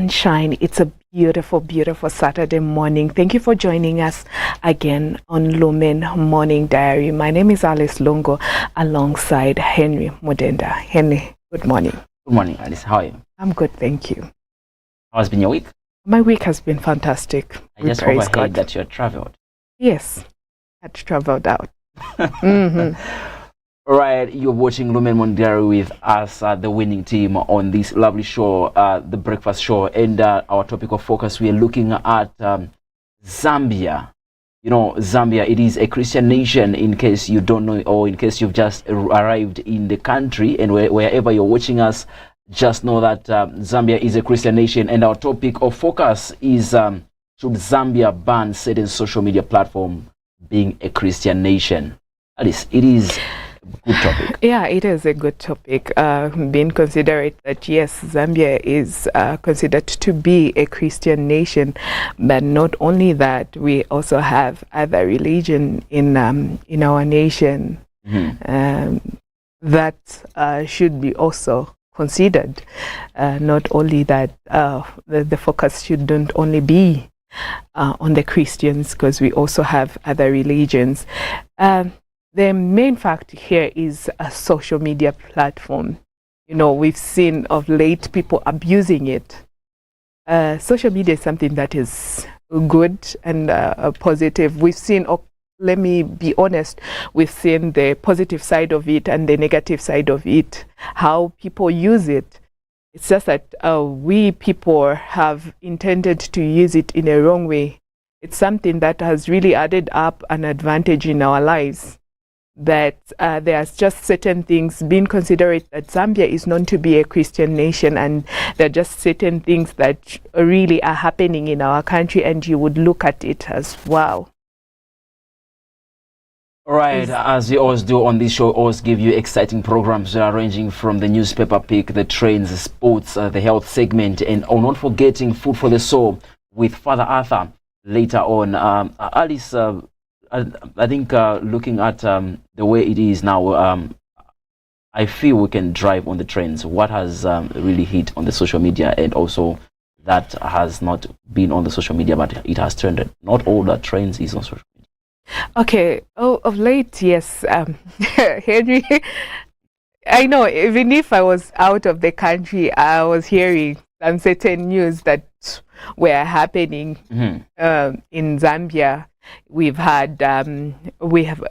sunshine. It's a beautiful, beautiful Saturday morning. Thank you for joining us again on Lumen Morning Diary. My name is Alice Longo alongside Henry Mudenda. Henry, good morning. Good morning, Alice. How are you? I'm good, thank you. How has been your week? My week has been fantastic. I just overheard that you traveled. Yes, I traveled out. Mm-hmm. All right, you're watching Lumen Morning Diary with us, the winning team on this lovely show, the breakfast show. And our topic of focus, we are looking at Zambia. You know, Zambia, it is a Christian nation, in case you don't know, or in case you've just arrived in the country, and wherever you're watching us, just know that Zambia is a Christian nation. And our topic of focus is, should Zambia ban certain social media platform being a Christian nation? Alice, it is good topic. Yeah, it is a good topic. Being considerate that yes, Zambia is considered to be a Christian nation, but not only that, we also have other religion in our nation that should be also considered. Not only that, the focus shouldn't only be on the Christians, because we also have other religions. The main fact here is a social media platform. You know, we've seen of late people abusing it. Social media is something that is good and positive. We've seen, let me be honest, we've seen the positive side of it and the negative side of it, how people use it. It's just that we people have intended to use it in a wrong way. It's something that has really added up an advantage in our lives. That there's just certain things, being considerate that Zambia is known to be a Christian nation, and there are just certain things that really are happening in our country, and you would look at it as wow. All right, as we always do on this show, always give you exciting programs ranging from the newspaper pick, the trends, the sports, the health segment, and not forgetting Food for the Soul with Father Arthur later on. Alice, I think looking at the way it is now, I feel we can drive on the trends. What has really hit on the social media, and also that has not been on the social media, but it has trended. Not all that trends is on social media. Okay. Oh, of late, yes. Henry, I know, even if I was out of the country, I was hearing some certain news that were happening in Zambia. We have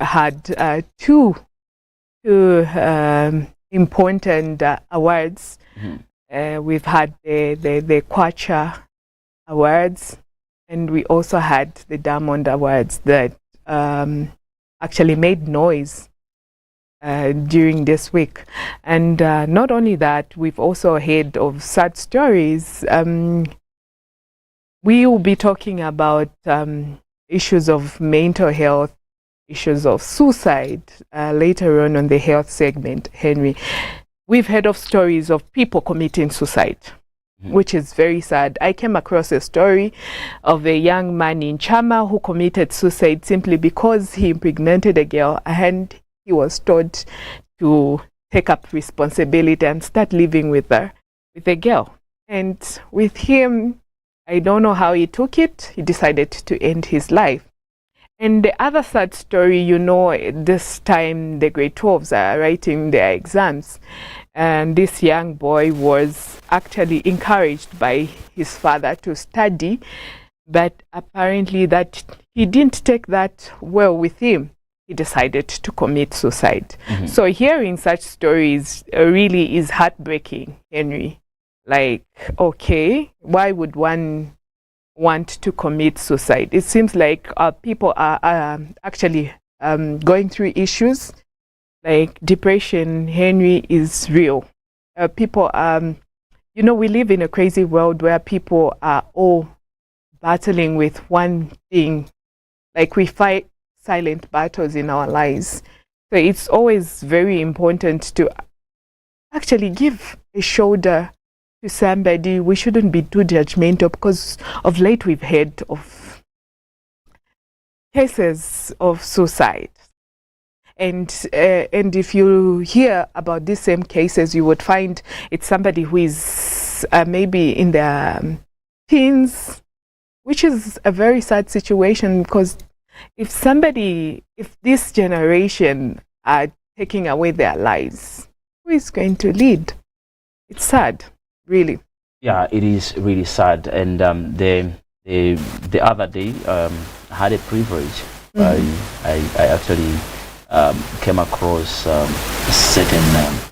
had two important awards. We've had the Kwacha Awards, and we also had the Diamond Awards that actually made noise during this week. And not only that, we've also heard of sad stories. We will be talking about issues of mental health, issues of suicide later on the health segment, Henry. We've heard of stories of people committing suicide, which is very sad. I came across a story of a young man in Chama who committed suicide simply because he impregnated a girl, and he was told to take up responsibility and start living with the girl. And with him, I don't know how he took it. He decided to end his life. And the other sad story, you know, this time the grade 12s are writing their exams. And this young boy was actually encouraged by his father to study, but apparently that he didn't take that well with him. He decided to commit suicide. So hearing such stories really is heartbreaking, Henry. Like, okay, why would one want to commit suicide? It seems like people are actually going through issues like depression. Henry, is real. People, you know, we live in a crazy world where people are all battling with one thing. Like, we fight silent battles in our lives. So it's always very important to actually give a shoulder to somebody. We shouldn't be too judgmental, because of late we've heard of cases of suicide. And if you hear about these same cases, you would find it's somebody who is kids maybe in their teens, which is a very sad situation, because if this generation are taking away their lives, who is going to lead? It's sad, really. Yeah, it is really sad. And the other day, I had a privilege. I actually came across a certain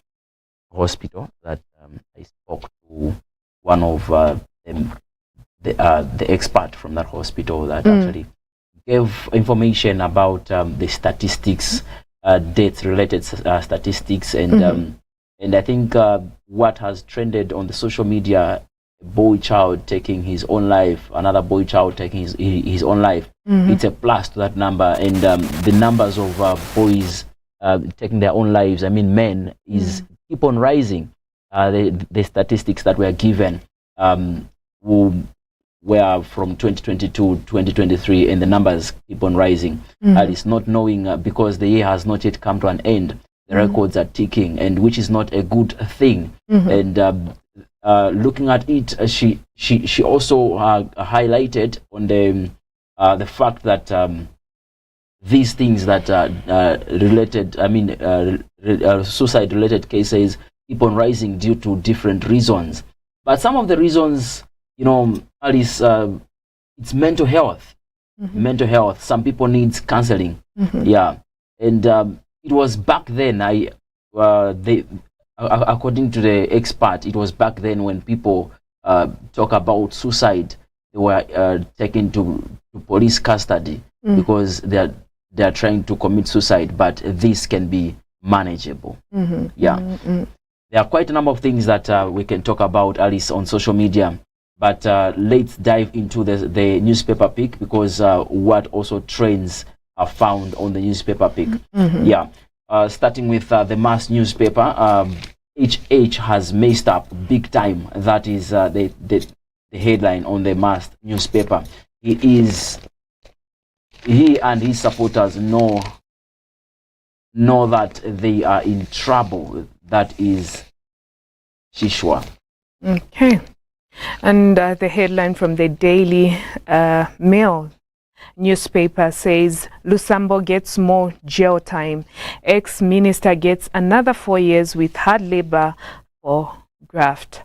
hospital that I spoke to one of the expert from that hospital that actually gave information about the statistics, death-related statistics, and and I think what has trended on the social media, a boy child taking his own life, another boy child taking his own life, it's a plus to that number. And the numbers of boys taking their own lives, I mean men, is keep on rising. The statistics that were given were from 2022 to 2023, and the numbers keep on rising. That is not knowing because the year has not yet come to an end. The records are ticking, and which is not a good thing. And looking at it, she also highlighted on the fact that these things that are related, I mean, suicide-related cases keep on rising due to different reasons. But some of the reasons, you know, Alice, it's mental health. Mental health. Some people need counseling. Yeah, and it was back then. According to the expert, it was back then when people talk about suicide, they were taken to police custody because they are trying to commit suicide. But this can be manageable. Yeah, there are quite a number of things that we can talk about, Alice, on social media. But let's dive into the newspaper pick, because what also trends are found on the newspaper pick. Yeah, starting with the Mass newspaper, HH has messed up big time. That is the headline on the Mass newspaper. He and his supporters know that they are in trouble. That is Shishwa. Okay. And the headline from the Daily Mail newspaper says, Lusambo gets more jail time. Ex-minister gets another 4 years with hard labor for graft.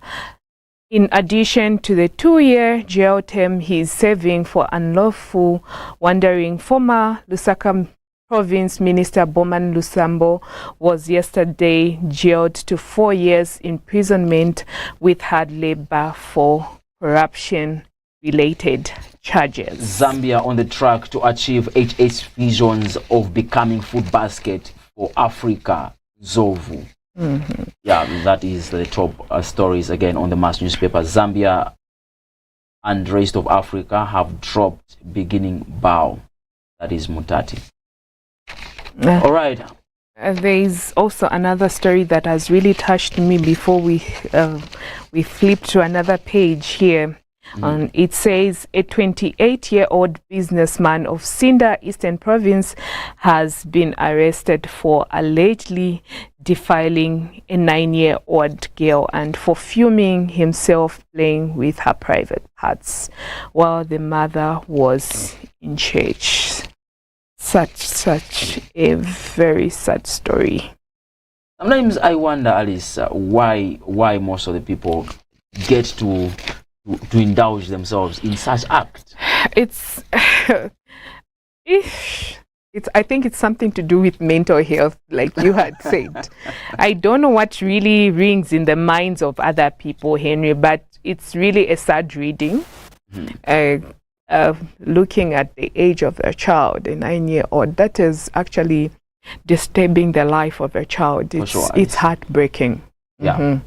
In addition to the 2-year jail term he is serving for unlawful wandering, former Lusaka Province Minister Bowman Lusambo was yesterday jailed to 4 years imprisonment with hard labor for corruption-related charges. Zambia on the track to achieve HH visions of becoming food basket for Africa, Zovu. Yeah, that is the top stories again on the Mass newspaper. Zambia and rest of Africa have dropped beginning bow. That is Mutati. All right. There is also another story that has really touched me before we flip to another page here. It says a 28-year-old businessman of Sinda Eastern Province has been arrested for allegedly defiling a 9-year-old girl and for filming himself playing with her private parts while the mother was in church. Such a very sad story. Sometimes I wonder, Alice, why most of the people get to indulge themselves in such acts. It's I think it's something to do with mental health, like you had said. I don't know what really rings in the minds of other people, Henry, but it's really a sad reading. Looking at the age of a child, a 9-year-old, that is actually disturbing the life of a child. It's heartbreaking. Yeah.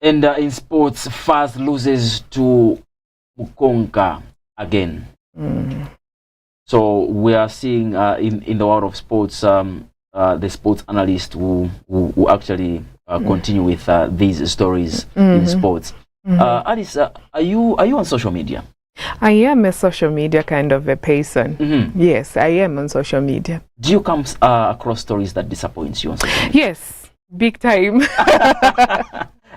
And in sports, Fast loses to Mukonka again. So we are seeing in the world of sports, the sports analyst who actually continue with these stories in sports. Alice, are you on social media? I am a social media kind of a person. Yes, I am on social media. Do you come across stories that disappoint you on social media? Yes. big time.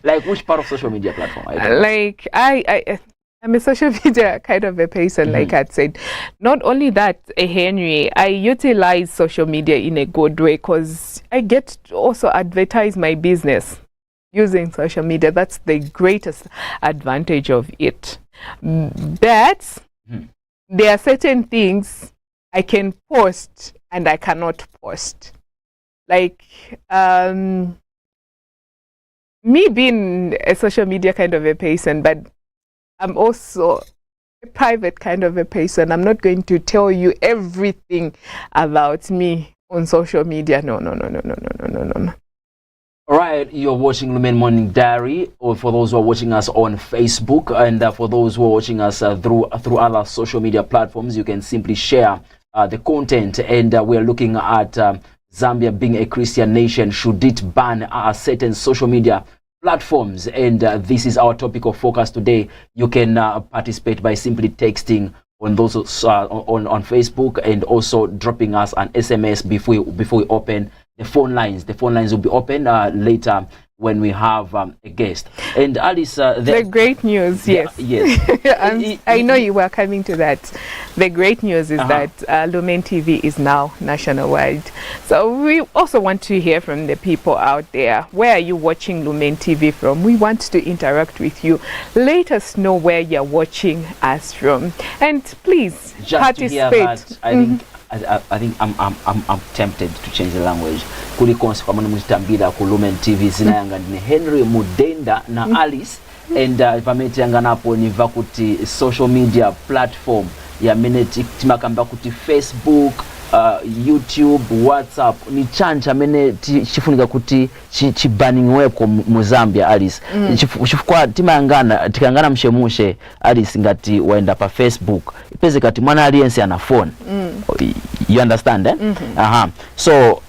Like which part of social media platform? Like I'm a social media kind of a person, like I'd said. Not only that, Henry, I utilize social media in a good way because I get to also advertise my business using social media. That's the greatest advantage of it. But there are certain things I can post and I cannot post. Like me being a social media kind of a person, but I'm also a private kind of a person. I'm not going to tell you everything about me on social media. No. All right, you're watching Lumen Morning Diary, or for those who are watching us on Facebook, and for those who are watching us through other social media platforms, you can simply share the content. And we're looking at Zambia being a Christian nation. Should it ban certain social media platforms? And this is our topic of focus today. You can participate by simply texting on those on Facebook, and also dropping us an SMS before we open the phone lines. The phone lines will be open later when we have a guest. And Alice, the great news, yes. I know you were coming to that. The great news is that Lumen TV is now nationwide. So we also want to hear from the people out there. Where are you watching Lumen TV from? We want to interact with you. Let us know where you're watching us from, and please just participate. To hear that, I think I'm tempted to change the language. Kuli konsi kwa mutambira ku Lumen TV zina yanga ni Henry Mudenda na Alice, and pameti yanga napo niva kuti social media platform ya minute timakamba kuti Facebook, YouTube, WhatsApp ni chancha mene chifunika kuti chibanning web mu Zambia, Alice. Chifukwa tikangana mshemushe Alice ngati waenda pa Facebook ipeze kati mwana aliyense ana phone. You understand, eh? So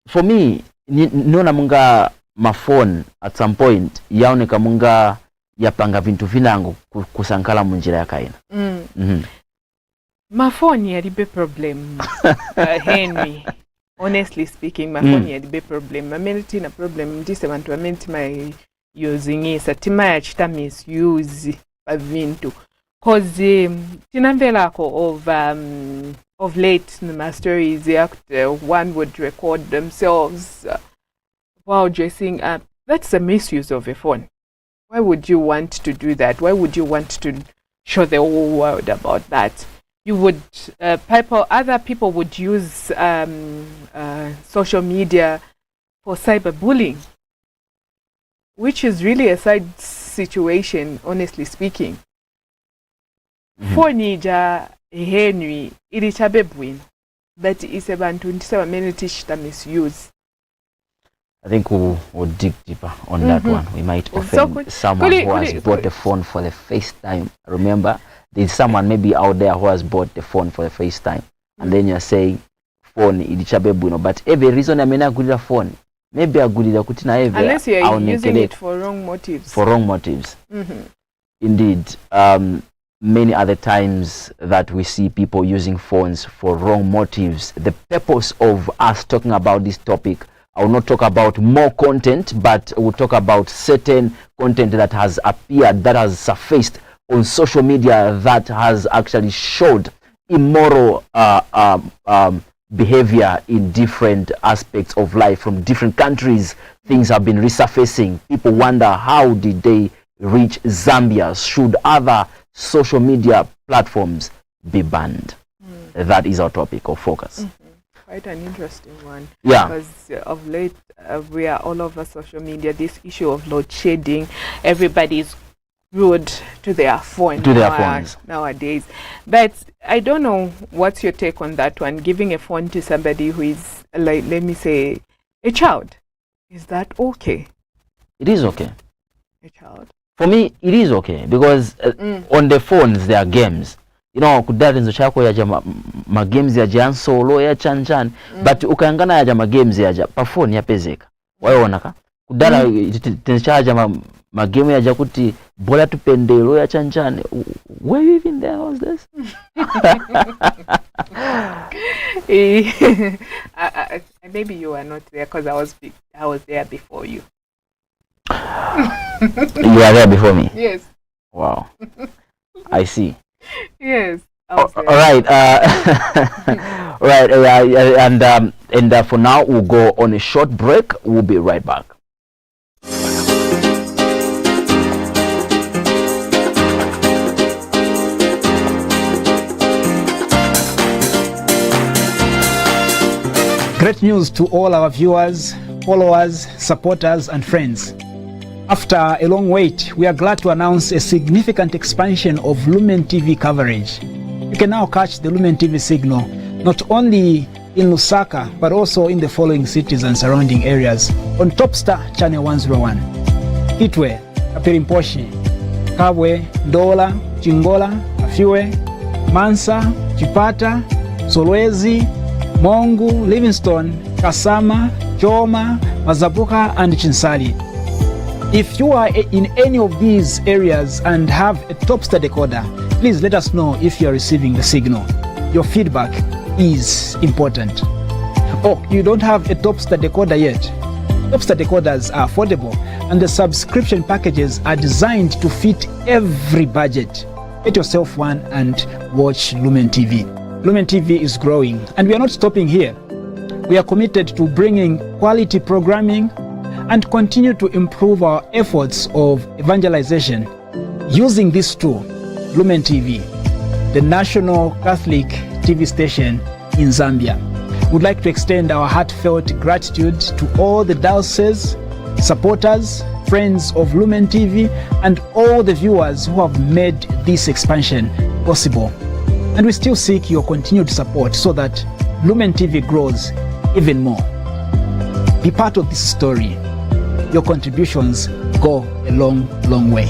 for me niona munga ma phone at some point yaoneka munga yapanga vintu vinango kusankala munjira yakaina. My phone had a problem, Henry. Honestly speaking, my phone had a problem. I mean, a problem. This one to my using is a tima chita misuse vintu. Cause tinambelako of late my stories, one would record themselves while dressing up. That's a misuse of a phone. Why would you want to do that? Why would you want to show the whole world about that? You would other people would use social media for cyberbullying, which is really a side situation, honestly speaking. For Nija Henry, it is a bebwin, but it's about 27 minutes misuse. I think we'll dig deeper on that one. We might offend someone who has bought the phone for the first time. Remember, there's someone maybe out there who has bought the phone for the first time, and then you're saying phone ilichabebuno, but every reason I mean a good phone, maybe a good kutina every, unless you're using it for wrong motives. For wrong motives. Indeed. Many other times that we see people using phones for wrong motives. The purpose of us talking about this topic, I will not talk about more content, but we'll talk about certain content that has appeared, that has surfaced on social media, that has actually showed immoral behavior in different aspects of life from different countries. Things have been resurfacing. People wonder, how did they reach Zambia? Should other social media platforms be banned? That is our topic of focus. Quite an interesting one. Yeah. Because of late, we are all over social media. This issue of load shedding, everybody's glued to their phone. Phones nowadays. But I don't know what's your take on that one. Giving a phone to somebody who is, like, let me say, a child. Is that okay? It is okay. A child. For me, it is okay, because on the phones there are games. You know, kudalinzo chako yaja ma games yaja solo ya chan but ukangana yaja ma games yaja pa phone yapezeka. Waona ka? Kudala tenchaja ma game yaja kuti bola tupendelo ya chan. Were you even there? Was this? And maybe you were not there because I was there before you. You were there before me? Yes. Wow. I see. Yes. All right. Right. And for now, we'll go on a short break. We'll be right back. Great news to all our viewers, followers, supporters, and friends. After a long wait, we are glad to announce a significant expansion of Lumen TV coverage. You can now catch the Lumen TV signal not only in Lusaka, but also in the following cities and surrounding areas on Topstar Channel 101, Kitwe, Kapirimposhi, Kabwe, Ndola, Chingola, Afiwe, Mansa, Chipata, Solwezi, Mongu, Livingstone, Kasama, Choma, Mazabuka, and Chinsali. If you are in any of these areas and have a Topstar decoder, please let us know if you are receiving the signal. Your feedback is important. Oh, you don't have a Topstar decoder yet? Topstar decoders are affordable and the subscription packages are designed to fit every budget. Get yourself one and watch Lumen TV. Lumen TV is growing and we are not stopping here. We are committed to bringing quality programming and continue to improve our efforts of evangelization using this tool, Lumen TV, the national Catholic TV station in Zambia. We'd like to extend our heartfelt gratitude to all the dioceses, supporters, friends of Lumen TV, and all the viewers who have made this expansion possible. And we still seek your continued support so that Lumen TV grows even more. Be part of this story. Your contributions go a long, long way.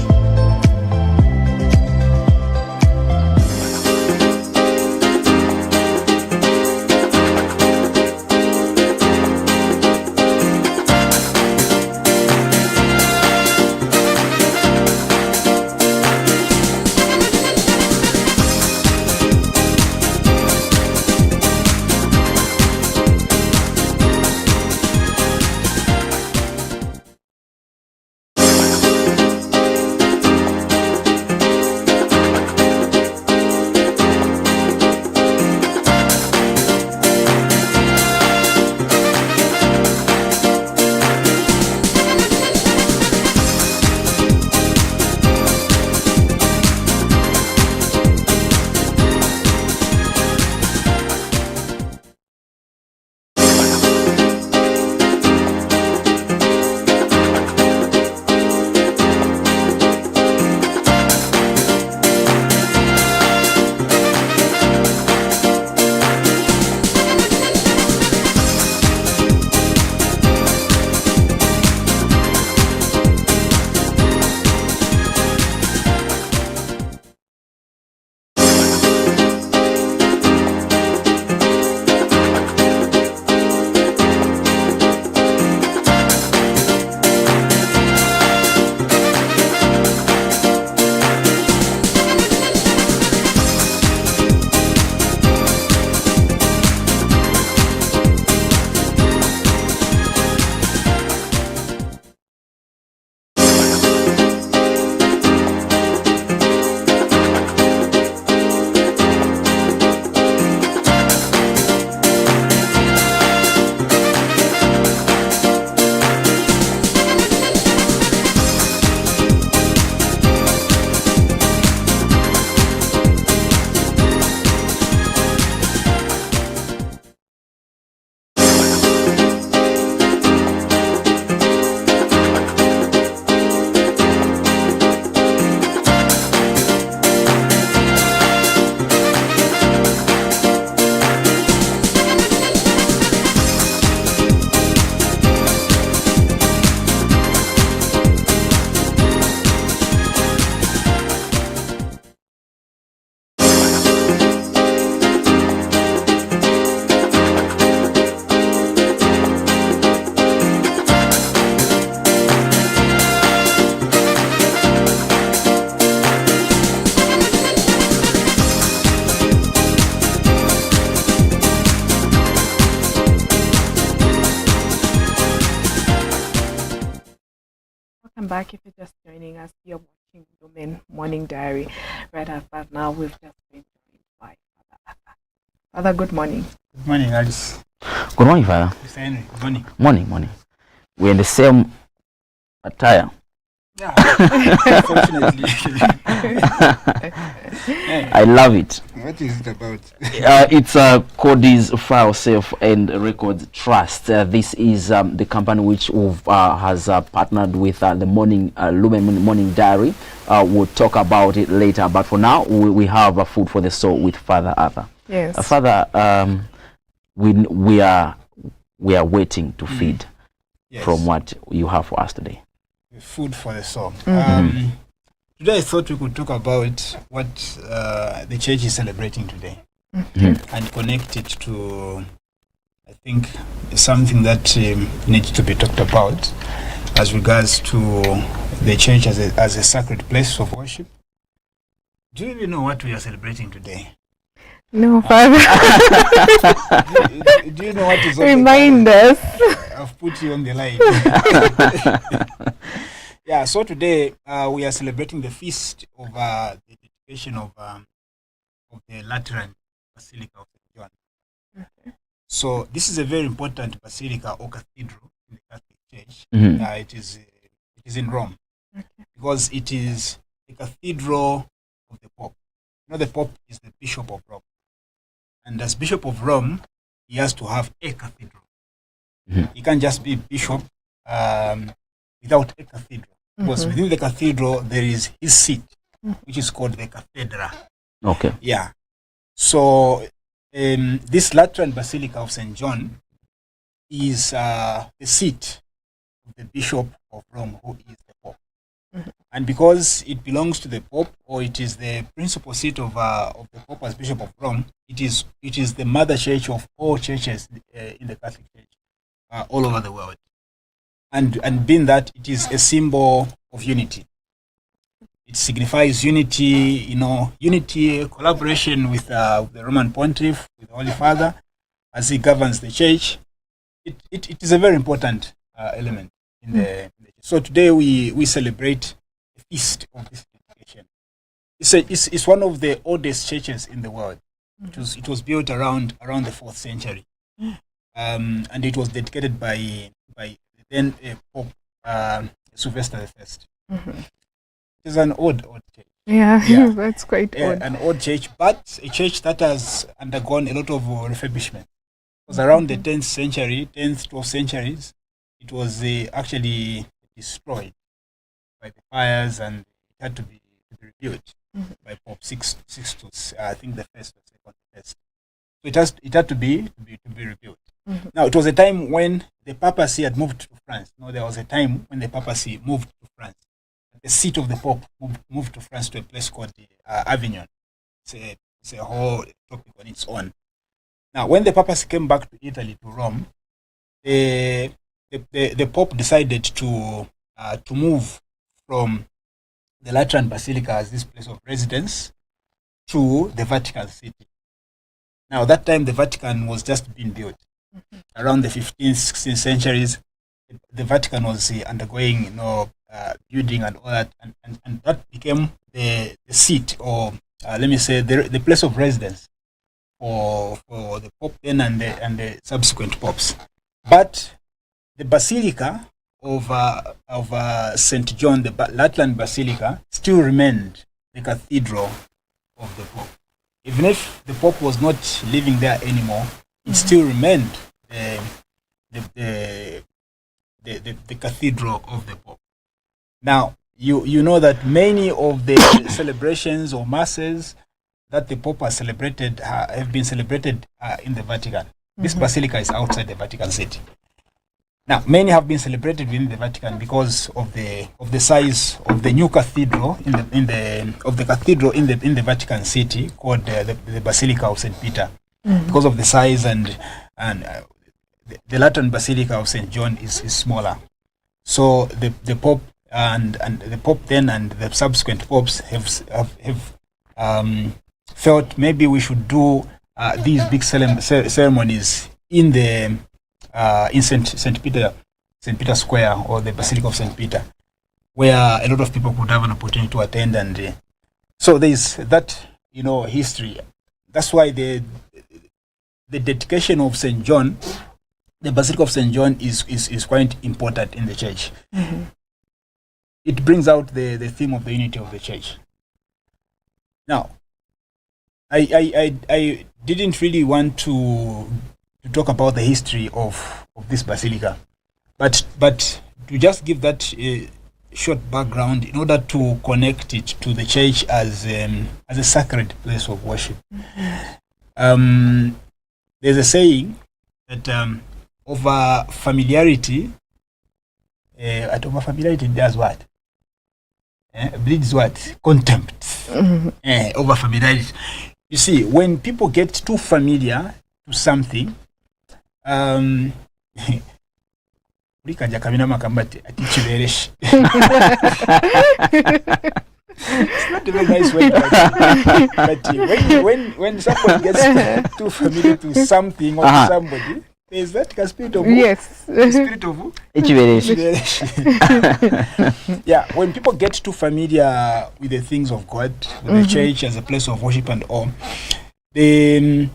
back. If you're just joining us, you're watching Lumen Morning Diary. Right after now, we've just been joined by Father Arthur. Father, good morning. Good morning, Alice. Good morning, Father. Mr. Henry, good morning. Morning. We're in the same attire. Yeah, unfortunately. I love it. What is it about? It's Cody's File Safe and Records Trust. This is the company which has partnered with the Lumen Morning Diary. We'll talk about it later, but for now, we have food for the soul with Father Arthur. Yes. Father, we are waiting to feed from what you have for us today. Food for the soul. Today I thought we could talk about what the church is celebrating today and connect it to, I think, something that needs to be talked about as regards to the church as a sacred place of worship. Do you even know what we are celebrating today? No, Father. Do you know what is Remind us. I've put you on the line. Yeah, so today we are celebrating the feast of the dedication of the Lateran Basilica of St. John. Okay. So this is a very important basilica or cathedral in the Catholic Church. It is in Rome because it is the cathedral of the Pope. You know, the Pope is the Bishop of Rome, and as Bishop of Rome, he has to have a cathedral. He can't just be bishop without a cathedral. Because within the cathedral, there is his seat, which is called the cathedra. Okay. Yeah. So this Lateran Basilica of St. John is the seat of the Bishop of Rome, who is the Pope. And because it belongs to the Pope, or it is the principal seat of the Pope as Bishop of Rome, it is the mother church of all churches in the Catholic Church all over the world. And being that it is a symbol of unity. It signifies unity, unity, collaboration with the Roman Pontiff, with the Holy Father, as he governs the church. It is a very important element in the church. So today we celebrate the feast of this dedication. It's one of the oldest churches in the world. It was built around the 4th century, and it was dedicated by then Pope Sylvester I. It is an old church. Yeah. That's quite odd. An old church, but a church that has undergone a lot of refurbishment. Because around the 10th century, 10th, 12th centuries, it was actually destroyed by the fires, and it had to be rebuilt by Pope Sixtus, I think the first or second first. So it had to be rebuilt. Now, it was a time when the papacy had moved to France. There was a time when the papacy moved to France. The seat of the Pope moved to France, to a place called Avignon. It's a whole topic on its own. Now, when the papacy came back to Italy, to Rome, the Pope decided to move from the Lateran Basilica as this place of residence to the Vatican City. Now, that time the Vatican was just being built. Around the 15th, 16th centuries, the Vatican was undergoing, building and all that, and that became the seat, or let me say, the place of residence for the Pope then and the subsequent popes. But the Basilica of St. John, the Lateran Basilica, still remained the cathedral of the Pope. Even if the Pope was not living there anymore, it still remained the cathedral of the Pope. Now, you know that many of the celebrations or masses that the Pope has celebrated have been celebrated in the Vatican. This basilica is outside the Vatican City. Now, many have been celebrated within the Vatican because of the size of the new cathedral in the Vatican City, called the Basilica of St. Peter. Because of the size and the Lateran Basilica of St. John is smaller. So the Pope and the Pope then and the subsequent popes have felt maybe we should do these big ceremonies in St. Peter Square, or the Basilica of St. Peter. where a lot of people could have an opportunity to attend, and so there's that, history. That's why the dedication of St. John, the Basilica of St. John, is quite important in the church. Mm-hmm. It brings out the theme of the unity of the church. Now, I didn't really want to talk about the history of this basilica, but to just give that short background in order to connect it to the church as a sacred place of worship. There's a saying that over familiarity does what? Breeds what? Contempt. Mm-hmm. Over familiarity. You see, when people get too familiar to something, it's not a very nice way, but when somebody gets too familiar to something or to somebody, there's that spirit of yes, spirit of yeah. When people get too familiar with the things of God, with the church as a place of worship and all, the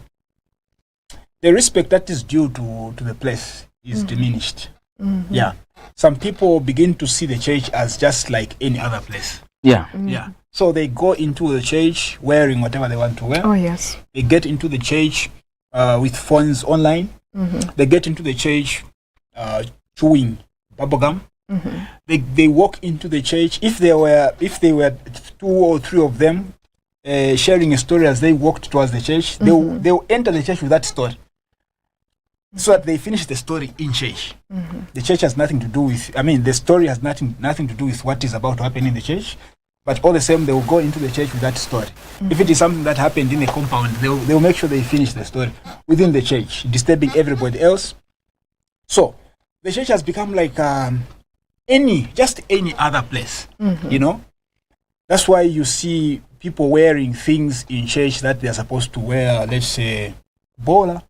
respect that is due to the place is diminished. Mm-hmm. Yeah, some people begin to see the church as just like any other place. Yeah. Yeah. So they go into the church wearing whatever they want to wear. Oh yes. They get into the church with phones online. Mm-hmm. They get into the church chewing bubblegum. Mm-hmm. They walk into the church. If they were 2 or 3 of them sharing a story as they walked towards the church, they'll enter the church with that story, so that they finish the story in church. Mm-hmm. The church has nothing to do with, the story has nothing to do with what is about to happen in the church, but all the same, they will go into the church with that story. Mm-hmm. If it is something that happened in the compound, they'll make sure they finish the story within the church, disturbing everybody else. So, the church has become like any other place, That's why you see people wearing things in church that they're supposed to wear, let's say, bola,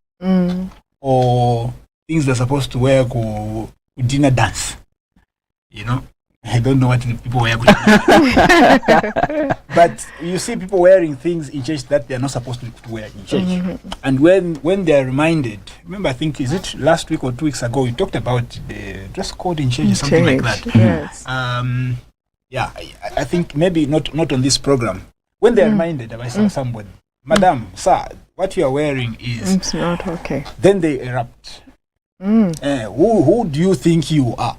or things they're supposed to wear go dinner dance. I don't know what the people wear. But you see people wearing things in church that they're not supposed to wear in church. Mm-hmm. And when they're reminded, remember, I think, is it last week or 2 weeks ago, we talked about the dress code in church or something like that. Yes. Yeah, I think maybe not on this program. When they're reminded by somebody, Madam, sir, what you are wearing is... It's not okay. Then they erupt. Who do you think you are?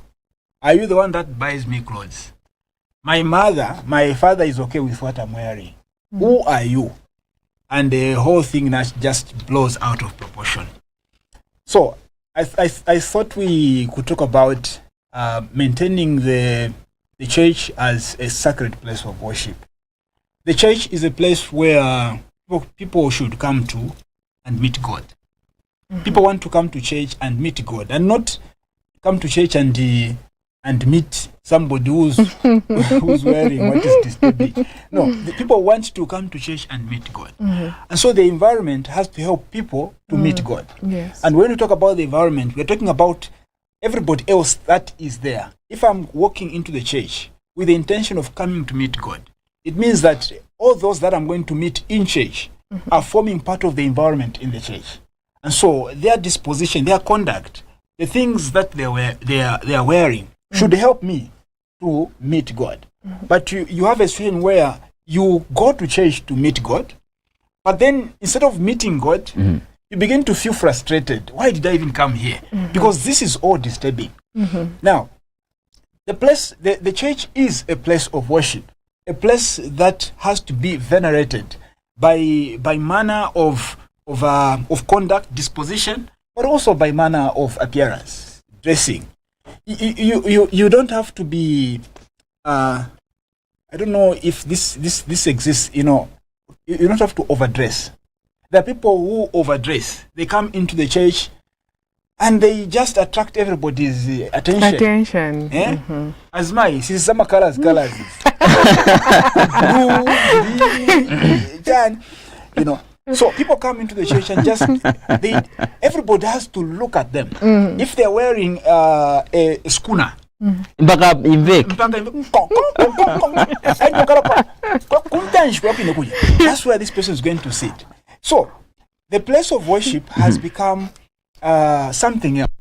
Are you the one that buys me clothes? My father is okay with what I'm wearing. Who are you? And the whole thing just blows out of proportion. So I thought we could talk about maintaining the church as a sacred place of worship. The church is a place where people should come to and meet God. Mm-hmm. People want to come to church and meet God, and not come to church and meet somebody who's wearing what is disturbing. No, the people want to come to church and meet God. Mm-hmm. And so the environment has to help people to meet God. Yes. And when we talk about the environment, we're talking about everybody else that is there. If I'm walking into the church with the intention of coming to meet God, it means that all those that I'm going to meet in church are forming part of the environment in the church. And so their disposition, their conduct, the things that they are wearing should help me to meet God. But you have a situation where you go to church to meet God, but then instead of meeting God, you begin to feel frustrated. Why did I even come here? Because this is all disturbing. Now, the church is a place of worship, a place that has to be venerated by manner of conduct, disposition, but also by manner of appearance, dressing. You don't have to be. I don't know if this exists. You don't have to overdress. There are people who overdress. They come into the church, and they just attract everybody's attention. As my some colors, blue, green, So people come into the church and just everybody has to look at them. If they're wearing a schooner, mpaka imveke. That's where this person is going to sit. So the place of worship has become something else.